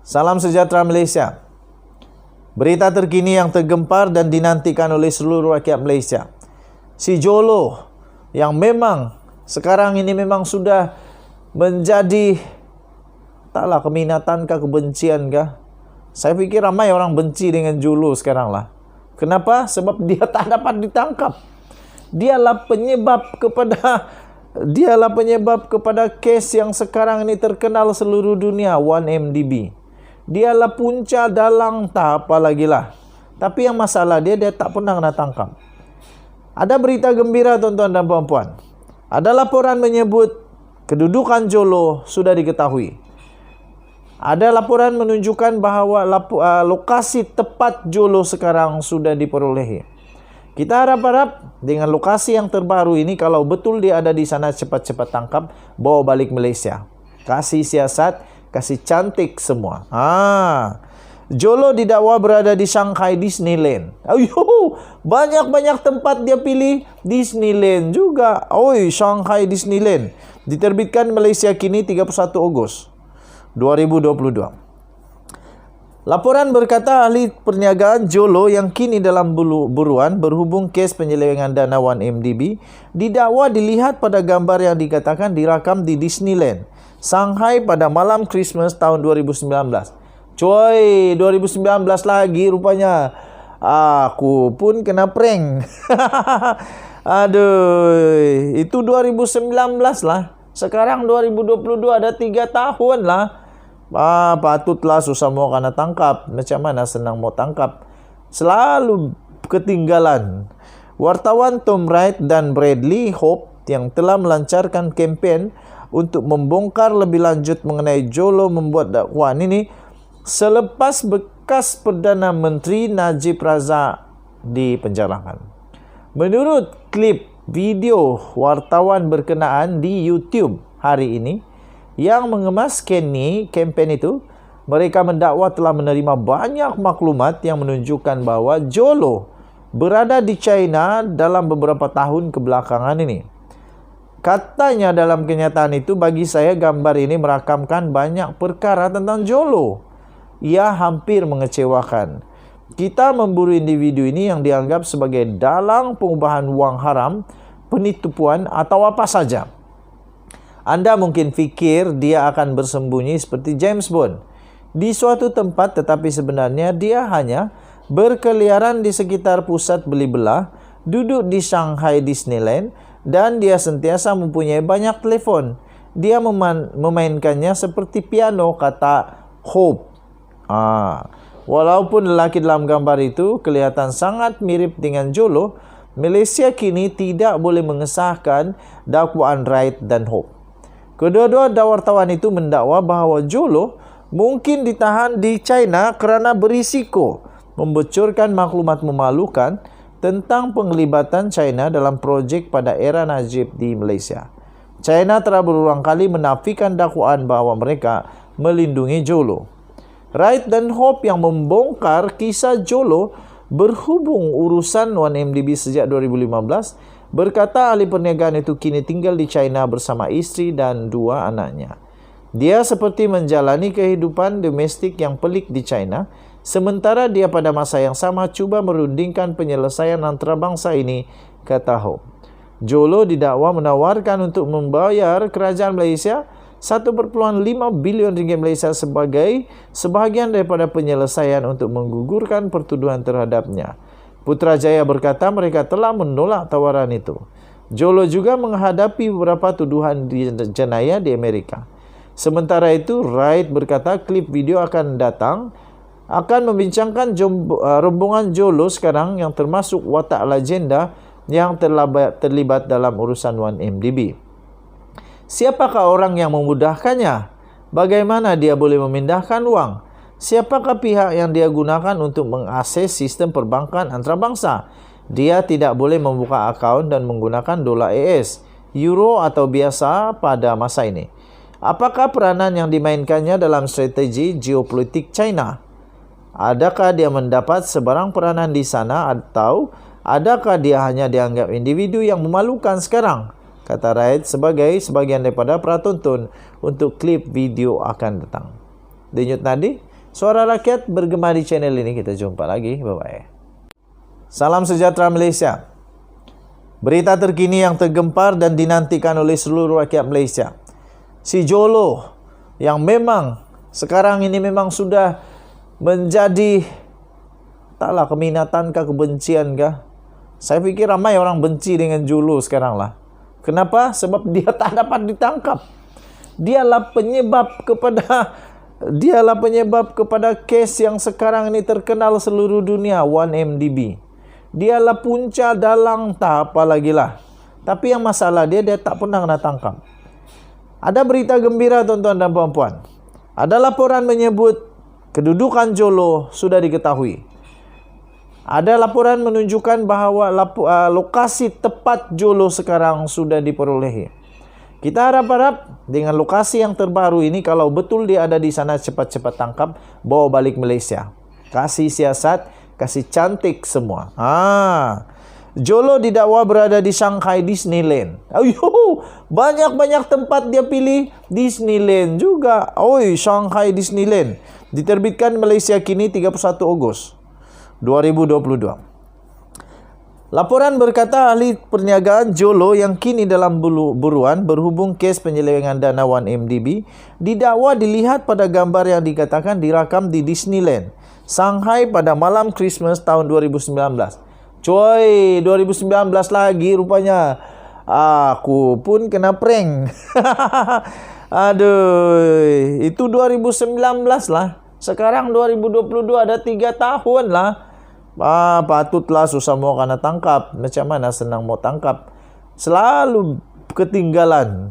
Salam sejahtera Malaysia. Berita terkini yang tergempar dan dinantikan oleh seluruh rakyat Malaysia. Si Jolo yang memang sekarang ini memang sudah menjadi taklah keminatan kah, kebencian kah. Saya fikir ramai orang benci dengan Jolo sekarang lah. Kenapa? Sebab dia tak dapat ditangkap. Dialah penyebab kepada kes yang sekarang ini terkenal seluruh dunia, 1MDB. Dialah punca dalang, tak apa lagi lah. Tapi yang masalah dia tak pernah kena tangkap. Ada berita gembira tuan-tuan dan puan-puan. Ada laporan menyebut kedudukan Jolo sudah diketahui. Ada laporan menunjukkan bahawa lokasi tepat Jolo sekarang sudah diperolehi. Kita harap-harap dengan lokasi yang terbaru ini, kalau betul dia ada di sana, cepat-cepat tangkap, bawa balik Malaysia. Kasih siasat, kasih cantik semua. Jolo didakwa berada di Shanghai Disneyland. Banyak-banyak tempat dia pilih. Disneyland juga. Shanghai Disneyland. Diterbitkan Malaysia kini 31 Ogos 2022. Laporan berkata ahli perniagaan Jolo yang kini dalam buruan berhubung kes penyelewengan dana 1MDB didakwa dilihat pada gambar yang dikatakan dirakam di Disneyland Shanghai pada malam Christmas tahun 2019. Coy, 2019 lagi rupanya. Aku pun kena prank. Aduh, itu 2019 lah. Sekarang 2022, ada 3 tahun lah. Patutlah susah mau kena tangkap. Macam mana senang mau tangkap? Selalu ketinggalan. Wartawan Tom Wright dan Bradley Hope yang telah melancarkan kempen untuk membongkar lebih lanjut mengenai Jolo membuat dakwaan ini selepas bekas Perdana Menteri Najib Razak dipenjarakan. Menurut klip video wartawan berkenaan di YouTube hari ini yang mengemas kempen itu, mereka mendakwa telah menerima banyak maklumat yang menunjukkan bahawa Jolo berada di China dalam beberapa tahun kebelakangan ini. Katanya dalam kenyataan itu, bagi saya gambar ini merakamkan banyak perkara tentang Jolo. Ia hampir mengecewakan. Kita memburu individu ini yang dianggap sebagai dalang pengubahan wang haram, penipuan atau apa saja. Anda mungkin fikir dia akan bersembunyi seperti James Bond di suatu tempat, tetapi sebenarnya dia hanya berkeliaran di sekitar pusat beli belah, duduk di Shanghai Disneyland, dan dia sentiasa mempunyai banyak telefon. Dia memainkannya seperti piano, kata Hope. Walaupun lelaki dalam gambar itu kelihatan sangat mirip dengan Jolo, Malaysia kini tidak boleh mengesahkan dakwaan Wright dan Hope. Kedua-dua wartawan itu mendakwa bahawa Jolo mungkin ditahan di China kerana berisiko membocorkan maklumat memalukan tentang penglibatan China dalam projek pada era Najib di Malaysia. China telah berulang kali menafikan dakwaan bahawa mereka melindungi Jolo. Wright dan Hope yang membongkar kisah Jolo berhubung urusan 1MDB sejak 2015, berkata ahli perniagaan itu kini tinggal di China bersama isteri dan 2 anaknya. Dia seperti menjalani kehidupan domestik yang pelik di China, sementara dia pada masa yang sama cuba merundingkan penyelesaian antarabangsa ini, kata Hope. Jolo didakwa menawarkan untuk membayar kerajaan Malaysia 1.5 bilion ringgit Malaysia sebagai sebahagian daripada penyelesaian untuk menggugurkan pertuduhan terhadapnya. Putrajaya berkata mereka telah menolak tawaran itu. Jolo juga menghadapi beberapa tuduhan jenayah di Amerika. Sementara itu, Wright berkata klip video akan membincangkan rombongan Jolo sekarang yang termasuk watak legenda yang terlibat dalam urusan 1MDB. Siapakah orang yang memudahkannya? Bagaimana dia boleh memindahkan wang? Siapakah pihak yang dia gunakan untuk mengakses sistem perbankan antarabangsa? Dia tidak boleh membuka akaun dan menggunakan dolar AS, euro atau biasa pada masa ini. Apakah peranan yang dimainkannya dalam strategi geopolitik China? Adakah dia mendapat sebarang peranan di sana atau adakah dia hanya dianggap individu yang memalukan sekarang? Kata Wright sebagai sebagian daripada pratonton untuk klip video akan datang. Denyut nadi, Suara Rakyat bergema di channel ini. Kita jumpa lagi. Bye-bye. Salam sejahtera Malaysia. Berita terkini yang tergempar dan dinantikan oleh seluruh rakyat Malaysia. Si Jolo yang memang sekarang ini memang sudah menjadi taklah keminatan kah, kebencian kah. Saya pikir ramai orang benci dengan Jolo sekarang lah. Kenapa? Sebab dia tak dapat ditangkap. Dialah penyebab kepada kes yang sekarang ini terkenal seluruh dunia, 1MDB. Dialah punca dalang tak apa lagi lah. Tapi yang masalah dia tak pernah kena tangkap. Ada berita gembira tuan-tuan dan puan-puan. Ada laporan menyebut kedudukan Jolo sudah diketahui. Ada laporan menunjukkan bahawa lokasi tepat Jolo sekarang sudah diperolehi. Kita harap-harap dengan lokasi yang terbaru ini, kalau betul dia ada di sana, cepat-cepat tangkap, bawa balik Malaysia. Kasih siasat, kasih cantik semua. Jolo didakwa berada di Shanghai Disneyland. Banyak-banyak tempat dia pilih, Disneyland juga. Shanghai Disneyland. Diterbitkan Malaysia kini 31 Ogos 2022. Laporan berkata ahli perniagaan Jolo yang kini dalam buruan berhubung kes penyelewengan dana 1MDB didakwa dilihat pada gambar yang dikatakan dirakam di Disneyland Shanghai pada malam Christmas tahun 2019. Coy, 2019 lagi rupanya. Aku pun kena prank. Aduh, itu 2019 lah. Sekarang 2022 ada 3 tahun lah. Patutlah susah mau kena tangkap. Macam mana senang mau tangkap. Selalu ketinggalan.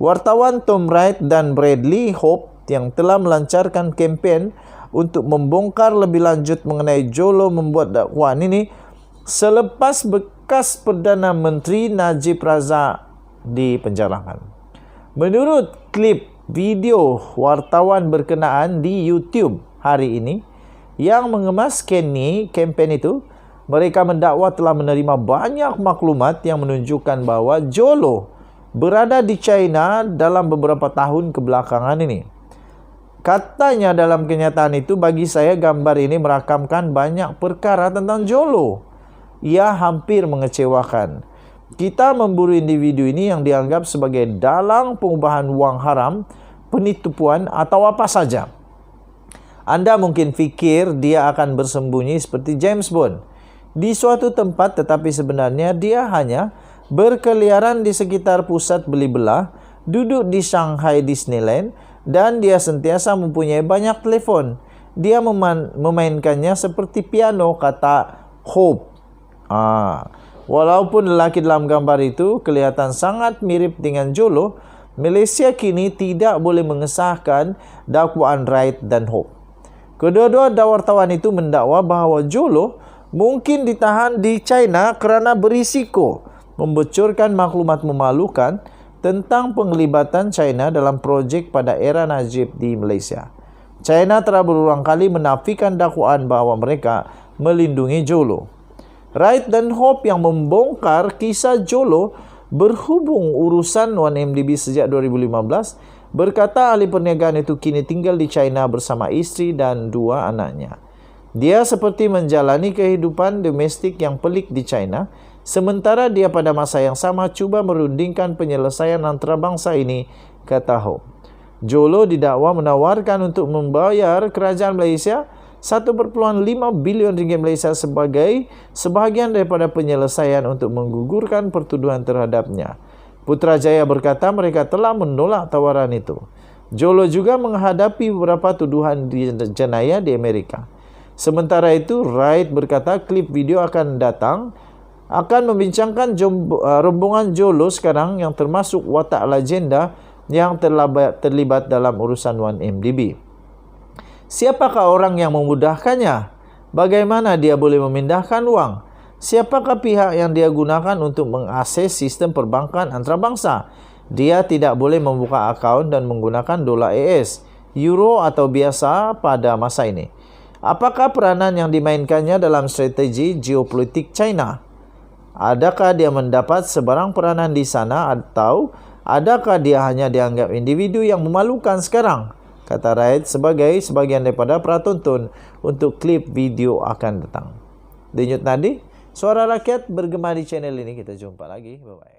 Wartawan Tom Wright dan Bradley Hope yang telah melancarkan kempen untuk membongkar lebih lanjut mengenai Jolo membuat dakwaan ini selepas bekas Perdana Menteri Najib Razak dipenjarakan. Menurut klip video wartawan berkenaan di YouTube hari ini yang mengemas kempen itu, mereka mendakwa telah menerima banyak maklumat yang menunjukkan bahawa Jolo berada di China dalam beberapa tahun kebelakangan ini. Katanya dalam kenyataan itu, bagi saya gambar ini merakamkan banyak perkara tentang Jolo. Ia hampir mengecewakan. Kita memburu individu ini yang dianggap sebagai dalang pengubahan wang haram, penipuan atau apa saja. Anda mungkin fikir dia akan bersembunyi seperti James Bond di suatu tempat, tetapi sebenarnya dia hanya berkeliaran di sekitar pusat beli belah, duduk di Shanghai Disneyland, dan dia sentiasa mempunyai banyak telefon. Dia memainkannya seperti piano, kata Hope. Walaupun lelaki dalam gambar itu kelihatan sangat mirip dengan Jolo, Malaysia kini tidak boleh mengesahkan dakwaan Wright dan Hope. Kedua-dua wartawan itu mendakwa bahawa Jolo mungkin ditahan di China kerana berisiko membocorkan maklumat memalukan tentang penglibatan China dalam projek pada era Najib di Malaysia. China telah berulang kali menafikan dakwaan bahawa mereka melindungi Jolo. Wright dan Hope yang membongkar kisah Jolo berhubung urusan 1MDB sejak 2015, berkata ahli perniagaan itu kini tinggal di China bersama isteri dan 2 anaknya. Dia seperti menjalani kehidupan domestik yang pelik di China, sementara dia pada masa yang sama cuba merundingkan penyelesaian antarabangsa ini, kata Hope. Jolo didakwa menawarkan untuk membayar kerajaan Malaysia 1.5 bilion ringgit Malaysia sebagai sebahagian daripada penyelesaian untuk menggugurkan pertuduhan terhadapnya. Putrajaya berkata mereka telah menolak tawaran itu. Jolo juga menghadapi beberapa tuduhan jenayah di Amerika. Sementara itu, Wright berkata klip video akan datang akan membincangkan rombongan Jolo sekarang yang termasuk watak legenda yang terlibat dalam urusan 1MDB. Siapakah orang yang memudahkannya? Bagaimana dia boleh memindahkan wang? Siapakah pihak yang dia gunakan untuk mengakses sistem perbankan antarabangsa? Dia tidak boleh membuka akaun dan menggunakan dolar AS, euro atau biasa pada masa ini. Apakah peranan yang dimainkannya dalam strategi geopolitik China? Adakah dia mendapat sebarang peranan di sana atau adakah dia hanya dianggap individu yang memalukan sekarang? kata Raid sebagai sebagian daripada pratonton untuk klip video akan datang. Denyut nadi, suara rakyat bergema di channel ini. Kita jumpa lagi. Bye-bye.